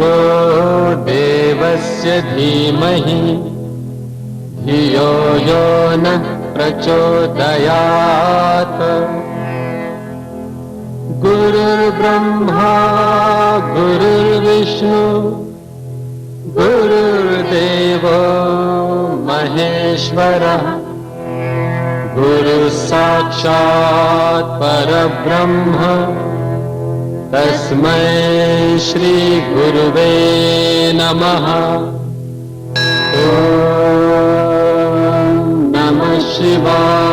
भर्गो देवस्य धीमहि धियो यो नः प्रचोदयात्। गुरुर्ब्रह्मा गुरुर्विष्णु गुरुर्देवो महेश्वरः गुरुः साक्षात् परब्रह्म तस्मै श्री गुरुवे नमः। ॐ नमः शिवाय।